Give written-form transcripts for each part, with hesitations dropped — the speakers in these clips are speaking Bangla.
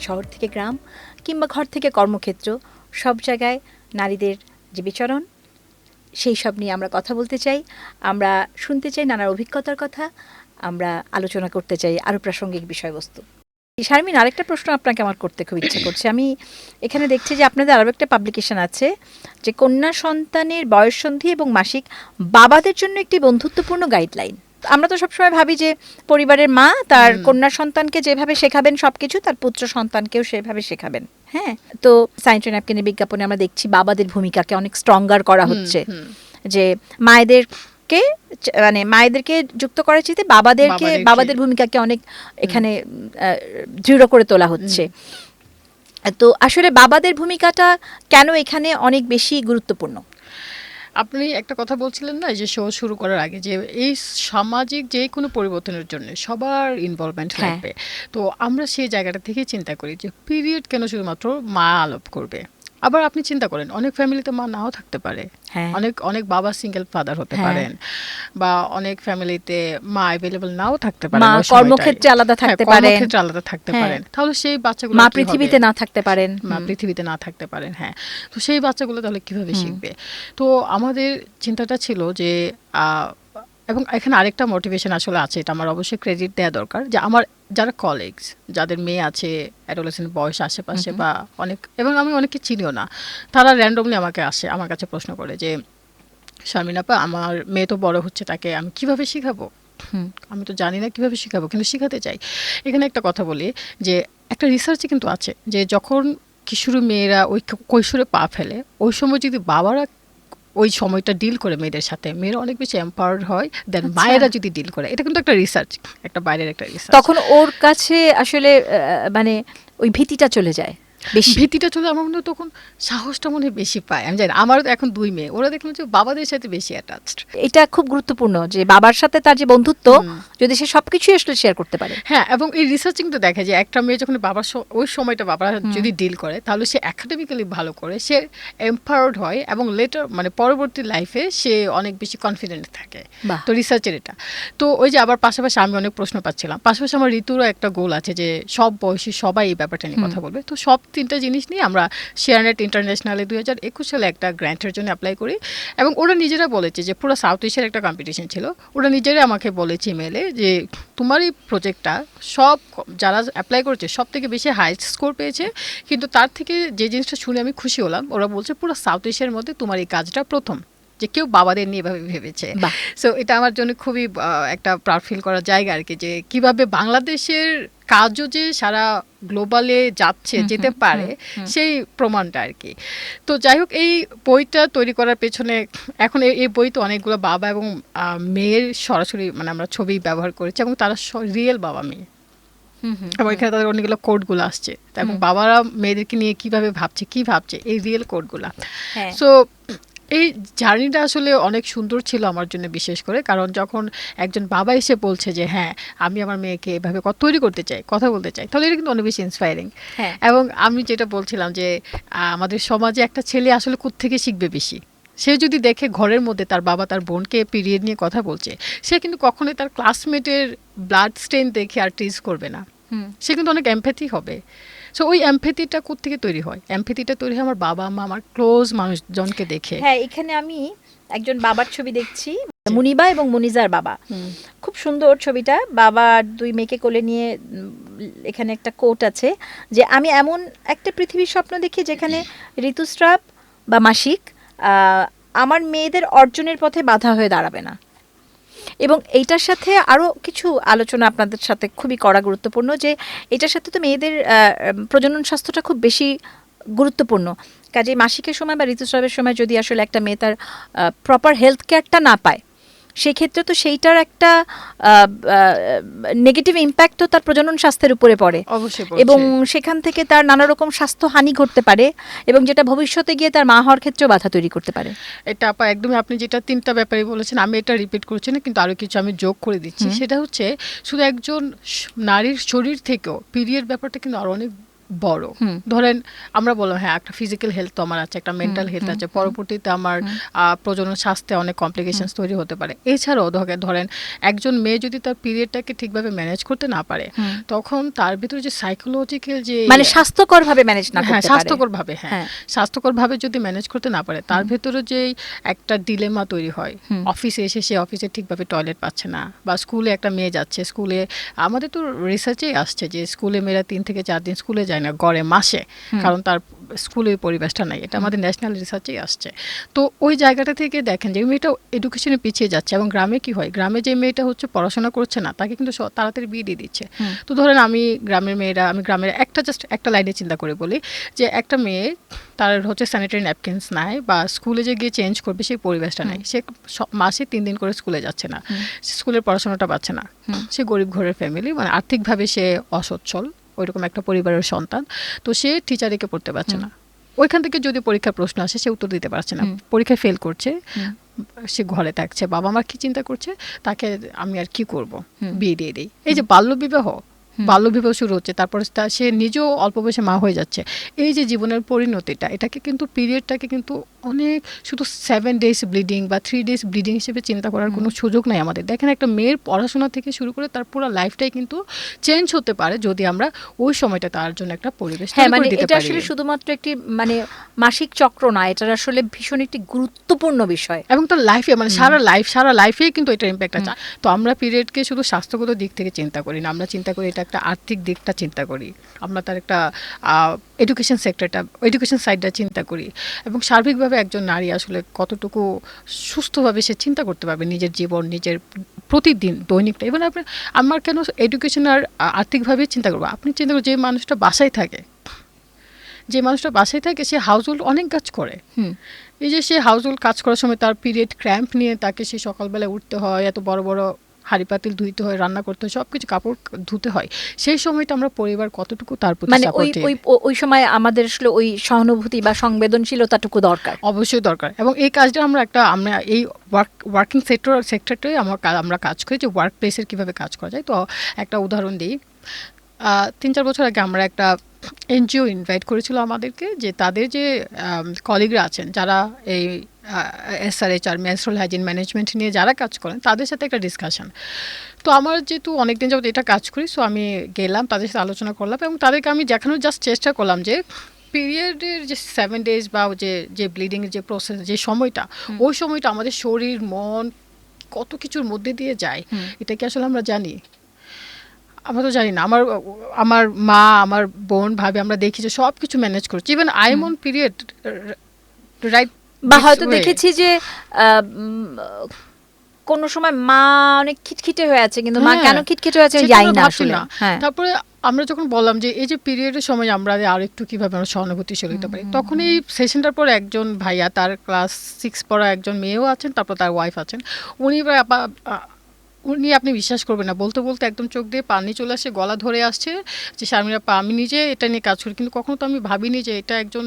শহর থেকে গ্রাম কিংবা ঘর থেকে কর্মক্ষেত্র, সব জায়গায় নারীদের যে বিচরণ, সেই সব নিয়ে আমরা কথা বলতে চাই। আমরা শুনতে চাই নানার অভিজ্ঞতার কথা, আমরা আলোচনা করতে চাই আরও প্রাসঙ্গিক বিষয়বস্তু। শারমিন, আরেকটা প্রশ্ন আপনাকে আমার করতে খুব ইচ্ছে করছে। আমি এখানে দেখছি যে আপনাদের আরও একটা পাবলিকেশন আছে যে কন্যা সন্তানের বয়ঃসন্ধি এবং মাসিক বাবাদের জন্য একটি বন্ধুত্বপূর্ণ গাইডলাইন। আমরা তো সবসময় ভাবি যে পরিবারের মা তার কন্যা সন্তানকে যেভাবে শেখাবেন সবকিছু, তার পুত্র সন্তানকেও সেভাবে শেখাবেন। হ্যাঁ, তো স্যানিটারি ন্যাপকিনের বিজ্ঞাপনে আমরা দেখছি বাবাদের ভূমিকাকে অনেক স্ট্রঙ্গার করা হচ্ছে, যে মায়েদেরকে মানে মায়েদেরকে যুক্ত করার চাইতে বাবাদের ভূমিকাকে অনেক এখানে দৃঢ় করে তোলা হচ্ছে। তো আসলে বাবাদের ভূমিকাটা কেন এখানে অনেক বেশি গুরুত্বপূর্ণ? আপনি একটা কথা বলছিলেন না যে শো শুরু করার আগে, যে এই সামাজিক যে কোনো পরিবর্তনের জন্য সবার ইনভলভমেন্ট লাগবে। তো আমরা সেই জায়গাটা থেকে চিন্তা করি যে পিরিয়ড কেন শুধুমাত্র মা আলাপ করবে। আবার আপনি চিন্তা করেন অনেক ফ্যামিলিতে মা নাও থাকতে পারে, অনেক বাবা সিঙ্গেল ফাদার হতে পারেন, বা অনেক ফ্যামিলিতে মা অ্যাভেলেবল নাও থাকতে পারেন, কর্মক্ষেত্রে আলাদা থাকতে পারেন, তাহলে সেই বাচ্চাগুলো মা পৃথিবীতে না থাকতে পারেন। হ্যাঁ, তো সেই বাচ্চাগুলো তাহলে কিভাবে শিখবে? তো আমাদের চিন্তাটা ছিল যে এবং এখানে আরেকটা মোটিভেশন আসলে আছে, এটা আমার অবশ্যই ক্রেডিট দেওয়া দরকার, যে আমার যারা কলিগস যাদের মেয়ে আছে অ্যাডোলেসেন্ট বয়স আশেপাশে, বা অনেক, এবং আমি অনেকে চিনিও না, তারা র্যান্ডমলি আমাকে আসে, আমার কাছে প্রশ্ন করে যে শারমিন আপা, আমার মেয়ে তো বড় হচ্ছে, তাকে আমি কিভাবে শিখাবো? আমি তো জানি না কিভাবে শিখাবো, কিন্তু শিখাতে চাই। এখানে একটা কথা বলি যে একটা রিসার্চে কিন্তু আছে যে যখন কিশোরী মেয়েরা ওই কৈশোরে পা ফেলে, ওই সময় যদি বাবারা ওই সময়টা ডিল করে মেয়েদের সাথে, মেয়েরা অনেক বেশি এম্পাওয়ার্ড হয় দেন মায়েরা যদি ডিল করে। এটা কিন্তু একটা রিসার্চ, একটা বাইরের একটা রিসার্চ। তখন ওর কাছে আসলে মানে ওই ভীতিটা চলে যায়, ভীতিটা চলে, আমার মনে হয় তখন সাহসটা মনে বেশি পায়। আমি জানি, আমার এখন 2 মেয়ে, ওরা দেখলাম যে বাবাদের সাথে বেশি অ্যাটাচড। এটা খুব গুরুত্বপূর্ণ যে বাবার সাথে তার যে বন্ধুত্ব, যদি সে সবকিছু আসলে শেয়ার করতে পারে। হ্যাঁ, এবং এই রিসার্চিং তো দেখা যায় একটা মেয়ে যখন বাবার ওই সময়টা বাবা যদি ডিল করে, তাহলে সে একাডেমিক্যালি ভালো করে, সে এম্পাওয়ার্ড হয়, এবং লেটার মানে পরবর্তী লাইফে সে অনেক বেশি কনফিডেন্ট থাকে। তো রিসার্চের এটা। তো ওই যে আবার পাশাপাশি আমি অনেক প্রশ্ন পাচ্ছিলাম, পাশাপাশি আমার ঋতুরও একটা গোল আছে যে সব বয়সী সবাই এই ব্যাপারটা নিয়ে কথা বলবে। তো সব 3টা জিনিস নিয়ে আমরা শেয়ারনেট ইন্টারন্যাশনালে 2021 সালে একটা গ্র্যান্টের জন্য অ্যাপ্লাই করি, এবং ওরা নিজেরা বলেছে যে পুরো সাউথ এশিয়ার একটা কম্পিটিশন ছিল, ওরা নিজেরাই আমাকে বলেছে ইমেলে যে তোমার এই প্রজেক্টটা সব যারা অ্যাপ্লাই করেছে সব থেকে বেশি হাইস্ট স্কোর পেয়েছে, কিন্তু তার থেকে যে জিনিসটা শুনে আমি খুশি হলাম, ওরা বলছে পুরো সাউথ এশিয়ার মধ্যে তোমার এই কাজটা প্রথম, যে কেউ বাবাদের নিয়ে এভাবে ভেবেছে। সো এটা আমার জন্য খুবই একটা প্রাউড ফিল করার জায়গা আর কি, যে কিভাবে বাংলাদেশের কাজও যে সারা গ্লোবালে যেতে পারে সেই প্রমাণটা আর কি। তো যাই হোক, এই বইটা তৈরি করার পেছনে এখন এই বই তো অনেকগুলো বাবা এবং মেয়ের সরাসরি মানে আমরা ছবি ব্যবহার করেছি, এবং তারা রিয়েল বাবা মেয়ে, এবং এখানে তাদের অনেকগুলো কোডগুলো আসছে, এবং বাবারা মেয়েদেরকে নিয়ে কিভাবে ভাবছে এই রিয়েল কোডগুলা। সো এই জার্নিটা আসলে অনেক সুন্দর ছিল আমার জন্য, বিশেষ করে কারণ যখন একজন বাবা এসে বলছে যে হ্যাঁ আমি আমার মেয়েকে এভাবে তৈরি করতে চাই, কথা বলতে চাই, তাহলে এটা কিন্তু অনেক বেশি ইন্সপায়ারিং। এবং আমি যেটা বলছিলাম যে আমাদের সমাজে একটা ছেলে আসলে কোত্থেকে শিখবে বেশি, সে যদি দেখে ঘরের মধ্যে তার বাবা তার বোনকে পিরিয়ড নিয়ে কথা বলছে, সে কিন্তু কখনোই তার ক্লাসমেটের ব্লাড স্টেইন দেখে আর টিজ করবে না, সে কিন্তু অনেক এমপ্যাথি হবে। সো ওই এমপ্যাথিটা কোত্থেকে তৈরি হয়? এমপ্যাথিটা তৈরি হয় আমার বাবা মা, আমার ক্লোজ মানুষজনকে দেখে। হ্যাঁ, এখানে আমি একজন বাবার ছবি দেখছি, মুনিবা এবং মুনিজার বাবা। খুব সুন্দর ছবিটা, বাবা 2 মেয়েকে কোলে নিয়ে। এখানে একটা কোট আছে যে আমি এমন একটা পৃথিবীর স্বপ্ন দেখি যেখানে ঋতুস্রাব বা মাসিক আমার মেয়েদের অর্জনের পথে বাধা হয়ে দাঁড়াবে না। এবং এইটার সাথে আরও কিছু আলোচনা আপনাদের সাথে খুবই করা গুরুত্বপূর্ণ, যে এটার সাথে তো মেয়েদের প্রজনন স্বাস্থ্যটা খুব বেশি গুরুত্বপূর্ণ। কাজে মাসিকের সময় বা ঋতুস্রাবের সময় যদি আসলে একটা মেয়ে তার প্রপার হেলথ কেয়ারটা না পায়, সেই ক্ষেত্রে তো সেইটার একটা নেগেটিভ ইম্প্যাক্টও তার প্রজনন স্বাস্থ্যের উপরে পড়ে, এবং সেখান থেকে তার নানা রকম স্বাস্থ্যহানি ঘটতে পারে, এবং যেটা ভবিষ্যতে গিয়ে তার মা হওয়ার ক্ষেত্রেও বাধা তৈরি করতে পারে। এটা আপা একদমই, আপনি যেটা 3টা ব্যাপারে বলেছেন আমি এটা রিপিট করছি না, কিন্তু আরও কিছু আমি যোগ করে দিচ্ছি। সেটা হচ্ছে শুধু একজন নারীর শরীর থেকেও পিরিয়ড ব্যাপারটা কিন্তু আরও অনেক বড়। ধরেন আমরা বললাম হ্যাঁ একটা ফিজিক্যাল হেলথ তো আমার আছে, একটা মেন্টাল হেলথ আছে, পরবর্তীতে আমার প্রজনন স্বাস্থ্যে অনেক কমপ্লিকেশনস তৈরি হতে পারে। এছাড়াও ধরেন একজন মেয়ে যদি তার পিরিয়ডটাকে ঠিকভাবে ম্যানেজ করতে না পারে, তখন তার ভিতরে যে সাইকোলজিক্যাল যে মানে স্বাস্থ্যকরভাবে ম্যানেজ না করতে পারে, স্বাস্থ্যকরভাবে স্বাস্থ্যকরভাবে যদি ম্যানেজ করতে না পারে, তার ভেতরে যে একটা ডিলেমা তৈরি হয়, অফিসে এসে সে অফিসে ঠিকভাবে টয়লেট পাচ্ছে না, বা স্কুলে একটা মেয়ে যাচ্ছে, স্কুলে আমাদের তো রিসার্চেই আসছে যে স্কুলে মেয়েরা 3 থেকে 4 দিন স্কুলে যায় না গড়ে মাসে, কারণ তার স্কুলের পরিবেশটা নাই। এটা আমাদের ন্যাশনাল রিসার্চেই আসছে। তো ওই জায়গাটা থেকে দেখেন যে মেয়েটা এডুকেশনে পিছিয়ে যাচ্ছে, এবং গ্রামে কি হয়, গ্রামে যে মেয়েটা হচ্ছে পড়াশোনা করছে না তাকে কিন্তু তাড়াতাড়ি বিয়ে দিয়ে দিচ্ছে। তো ধরেন আমি গ্রামের একটা লাইনে চিন্তা করে বলি যে একটা মেয়ে তার হচ্ছে স্যানিটারি ন্যাপকিনস নাই, বা স্কুলে যে গিয়ে চেঞ্জ করবে সেই পরিবেশটা নাই, সে মাসে 3 দিন করে স্কুলে যাচ্ছে না, স্কুলের পড়াশোনাটা পাচ্ছে না, সে গরিব ঘরের ফ্যামিলি, মানে আর্থিকভাবে সে অসচ্ছল, ওইরকম একটা পরিবারের সন্তান, তো সে টিচারিকে পড়তে পারছে না। ওইখান থেকে যদি পরীক্ষার প্রশ্ন আসে সে উত্তর দিতে পারছে না, পরীক্ষায় ফেল করছে, সে ঘরে থাকছে, বাবা মা কি চিন্তা করছে, তাকে আমি আর কি করব, বিয়ে দিয়ে দিই। এই যে বাল্যবিবাহ শুরু হচ্ছে, তারপরে সে নিজেও অল্প বয়সে মা হয়ে যাচ্ছে। এই যে জীবনের পরিণতিটা, এটাকে কিন্তু পিরিয়ডটাকে কিন্তু অনেক শুধু 7 days ব্লিডিং বা 3 days ব্লিডিং হিসেবে চিন্তা করার কোনো সুযোগ নাই আমাদের। দেখেন একটা মেয়ের পড়াশোনা থেকে শুরু করে তার পুরো লাইফটাই কিন্তু চেঞ্জ হতে পারে যদি আমরা ওই সময়টা তার জন্য একটা পরিবেশ তৈরি করে দিতে পারি। এটা আসলে শুধুমাত্র একটি মানে মাসিক চক্র না, এটা আসলে ভীষণ একটি গুরুত্বপূর্ণ বিষয়, এবং তার লাইফে মানে সারা লাইফেই কিন্তু এটা ইম্প্যাক্ট আছে। তো আমরা পিরিয়ডকে শুধু স্বাস্থ্যগত দিক থেকে চিন্তা করি না, আমরা চিন্তা করি এটা একটা আর্থিক দিকটা চিন্তা করি, আমরা তার একটা এডুকেশন সাইডটা চিন্তা করি, এবং সার্বিকভাবে একজন নারী আসলে কতটুকু সুস্থভাবে সে চিন্তা করতে পারবে নিজের জীবন, নিজের প্রতিদিন দৈনিকটা। এবং আমার কেন এডুকেশন আর আর্থিকভাবে চিন্তা করবো, আপনি চিন্তা করুন যে মানুষটা বাসায় থাকে সে হাউস হোল্ড অনেক কাজ করে, এই যে সে হাউস হোল্ড কাজ করার সময় তার পিরিয়ড ক্র্যাম্প নিয়ে তাকে সে সকালবেলা উঠতে হয়, এত বড় বড় হাঁড়ি পাতিল ধুইতে হয়, রান্না করতে হয়, সবকিছু কাপড় ধুতে হয়, সেই সময়টা আমরা পরিবার কতটুকু তার প্রতি মানে ওই সময় আমাদের আসলে ওই সহানুভূতি বা সংবেদনশীলতাটুকু দরকার, অবশ্যই দরকার। এবং এই কাজটা আমরা এই ওয়ার্কিং সেক্টরটাই আমরা কাজ করি, যে ওয়ার্ক প্লেসের কীভাবে কাজ করা যায়। তো একটা উদাহরণ দিই, 3-4 বছর আগে আমরা একটা এনজিও ইনভাইট করেছিল আমাদেরকে, যে তাদের যে কলিগরা আছেন যারা এই SRHR মেনস্ট্রুয়াল হাইজিন ম্যানেজমেন্ট নিয়ে যারা কাজ করেন, তাদের সাথে একটা ডিসকাশন। তো আমার যেহেতু অনেকদিন যাবত এটা কাজ করি, সো আমি গেলাম, তাদের সাথে আলোচনা করলাম, এবং তাদেরকে আমি দেখানোর চেষ্টা করলাম যে পিরিয়ডের যে 7 days বা যে ব্লিডিংয়ের যে প্রসেস, যে সময়টা, ওই সময়টা আমাদের শরীর মন কত কিছুর মধ্যে দিয়ে যায়, এটা কি আসলে আমরা জানি? আমরা তো জানি না। আমার মা, আমার বোন, ভাবে আমরা দেখি যে সব কিছু ম্যানেজ করছি, even I am on period, right? বা হয়তো দেখেছি যে কোন সময় মা অনেক খিটখিটে হয়ে আছে, কিন্তু মা কেন খিটখিটে হয়ে আছে জানি না আসলে। তারপরে আমরা যখন বললাম যে এই যে পিরিয়ডের সময় আমরা আর একটু কিভাবে আমরা সহানুভূতিশীল হতে পারি, তখন এই সেশনটার পর একজন ভাইয়া, তার ক্লাস 6 পড়া একজন মেয়েও আছেন, তারপর তার ওয়াইফ আছেন, উনি আপনি বিশ্বাস করবেন না, বলতে বলতে একদম চোখ দিয়ে পানি চলে আসে, গলা ধরে আসছে যে শারমিন আপা, আমি নিজে এটা নিয়ে কাজ করি, কিন্তু কখনো তো আমি ভাবিনি যে এটা একজন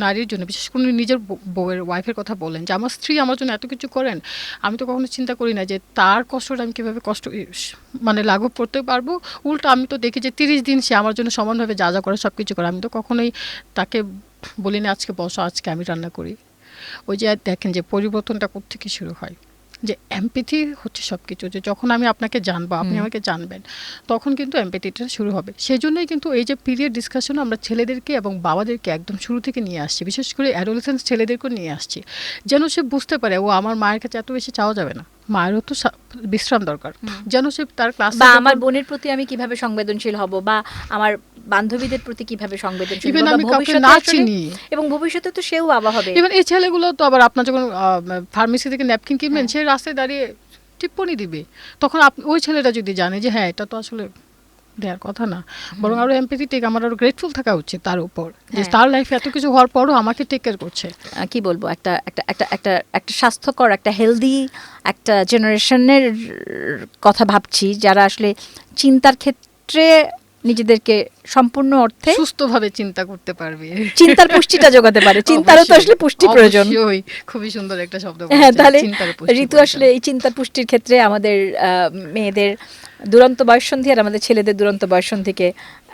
নারীর জন্য, বিশেষ করে নিজের বউয়ের ওয়াইফের কথা বলেন যে আমার স্ত্রী আমার জন্য এত কিছু করেন, আমি তো কখনো চিন্তা করি না যে তার কষ্টটা আমি কীভাবে মানে লাঘব করতে পারবো। উল্টো আমি তো দেখি যে 30 দিন সে আমার জন্য সমানভাবে যা যা করে সব কিছু করে, আমি তো কখনোই তাকে বলি না আজকে বসো, আজকে আমি রান্না করি। ওই যে দেখেন যে পরিবর্তনটা কোত্থেকে শুরু হয়, যে এমপ্যাথি হচ্ছে সব কিছু, যে যখন আমি আপনাকে জানবো, আপনি আমাকে জানবেন, তখন কিন্তু এমপ্যাথিটা শুরু হবে। সেই জন্যই কিন্তু এই যে পিরিয়ড ডিসকাশন আমরা ছেলেদেরকে এবং বাবাদেরকে একদম শুরু থেকে নিয়ে আসছি, বিশেষ করে অ্যাডোলেসেন্স ছেলেদেরকেও নিয়ে আসছি, যেন সে বুঝতে পারে ও আমার মায়ের কাছে এত বেশি চাওয়া যাবে না, মায়েরও তো বিশ্রাম দরকার, যেন সে তার ক্লাস, বা আমার বোনের প্রতি আমি কিভাবে সংবেদনশীল হব, বা আমার বান্ধবীদের প্রতি কিভাবে সংবেদনশীল হব, আমি কাউকে না চিনি, এবং ভবিষ্যতে তো সেও বাবা হবে। ইভেন এই ছেলেগুলো তো আবার আপনার যখন ফার্মেসি থেকে ন্যাপকিন কিনবেন, সে রাস্তায় দাঁড়িয়ে টিপ্পনি দিবে, তখন ওই ছেলেটা যদি জানে যে হ্যাঁ এটা তো আসলে দেওয়ার কথা না, বরং আরো এমপ্যাথেটিক, আমার আরো গ্রেটফুল থাকা উচিত তার উপর, যে তার লাইফে এত কিছু হওয়ার পরও আমাকে টেক কেয়ার করছে। কি বলবো, একটা একটা একটা একটা একটা স্বাস্থ্যকর, একটা হেলদি একটা জেনারেশনের কথা ভাবছি, যারা আসলে চিন্তার ক্ষেত্রে নিজেদেরকে সম্পূর্ণ অর্থে সুস্থভাবে চিন্তা করতে পারবে, চিন্তার পুষ্টিটা যোগাতে পারে। চিন্তারও তো আসলে পুষ্টি প্রয়োজন। খুবই সুন্দর একটা শব্দ। হ্যাঁ, তাহলে ঋতু আসলে এই চিন্তার পুষ্টির ক্ষেত্রে আমাদের মেয়েদের দুরন্ত বয়ঃসন্ধি আর আমাদের ছেলেদের দুরন্ত বয়ঃসন্ধিকে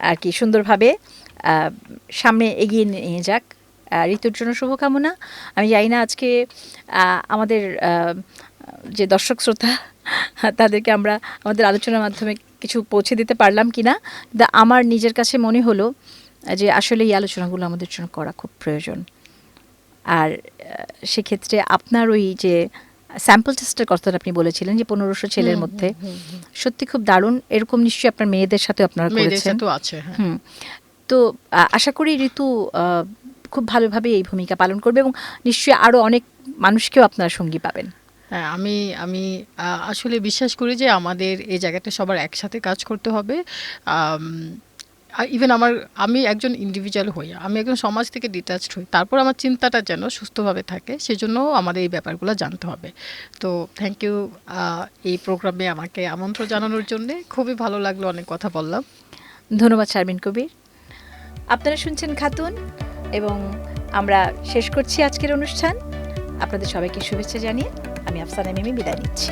আর কি সুন্দরভাবে সামনে এগিয়ে নিয়ে যাক। ঋতুর জন্য শুভকামনা। আমি জানি না আজকে আমাদের যে দর্শক শ্রোতা তাদেরকে আমরা আমাদের আলোচনার মাধ্যমে কিছু পৌঁছে দিতে পারলাম কি না, কিন্তু আমার নিজের কাছে মনে হলো যে আসলে এই আলোচনাগুলো আমাদের জন্য করা খুব প্রয়োজন। আর সেক্ষেত্রে আপনার ওই যে স্যাম্পল টেস্টের কথাটা আপনি বলেছিলেন যে 1500 ছেলের মধ্যে, সত্যি খুব দারুণ। এরকম নিশ্চয়ই আপনার মেয়েদের সাথে আপনারা করেছেন। আছে, হ্যাঁ। তো আশা করি ঋতু খুব ভালোভাবে এই ভূমিকা পালন করবে এবং নিশ্চয়ই আরও অনেক মানুষকেও আপনারা সঙ্গী পাবেন। হ্যাঁ, আমি আসলে বিশ্বাস করি যে আমাদের এই জায়গাটা সবার একসাথে কাজ করতে হবে। ইভেন আমি একজন ইন্ডিভিজুয়াল হই, আমি একজন সমাজ থেকে ডিটাচড হই, তারপর আমার চিন্তাটা যেন সুস্থভাবে থাকে, সেজন্য আমাদের এই ব্যাপারগুলো জানতে হবে। তো থ্যাংক ইউ এই প্রোগ্রামে আমাকে আমন্ত্রণ জানানোর জন্য। খুবই ভালো লাগলো, অনেক কথা বললাম। ধন্যবাদ শারমিন কবির। আপনারা শুনছেন খাতুন এবং আমরা শেষ করছি আজকের অনুষ্ঠান। আপনাদের সবাইকে শুভেচ্ছা জানিয়ে আমি আফসানা মিমি বিদায় নিচ্ছি।